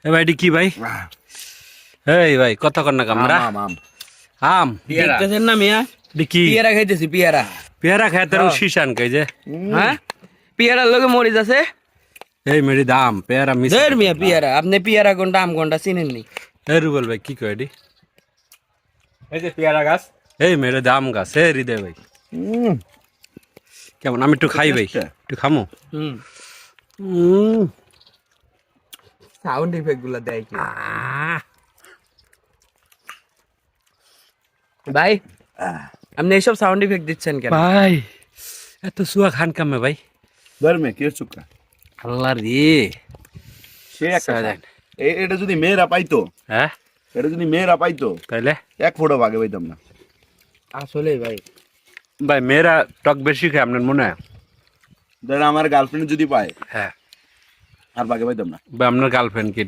এ ভাই এটি কি ভাই? এই ভাই কত কর না আমরা আম দেখতেছেন না মিয়া, এটি কি পিয়ারা খাইতেছি পিয়ারা। পেয়ারা খায় তার শিশান খাই যে হ্যাঁ, পিয়ারার লগে মরিচ আছে। এই মেরি দাম পেয়ারা মিস ধর মিয়া পিয়ারা, আপনি পিয়ারা কোনটা আম কোনটা চিনেননি? এই রুবেল ভাই কি কয় এটি? এই যে পেয়ারা গাছ। এই মেরে দাম গাছ হে হৃদয় ভাই কেমন? আমি একটু খাই ভাই, একটু খামো। সাউন্ড ইফেক্ট গুলা দেয় কি ভাই? আপনি এইসব সাউন্ড ইফেক্ট দিচ্ছেন কেন? ভাই এত সুয়া খান কামে ভাই, ধর মে কে চুক্কা আল্লাহ রে। সে একটা এটা যদি মেয়েরা পাইতো, হ্যাঁ এটা যদি মেয়েরা পাইতো তাইলে এক ফোঁটা ভাগে পাইতাম না। আসলে ভাই ভাই মেয়েরা টক বেশি খায় আপনার মনে হয়? ধর আমার গার্লফ্রেন্ড যদি পায় হ্যাঁ আর ভাগে পাইতাম না। ভাই আপনার গার্লফ্রেন্ড কি একটু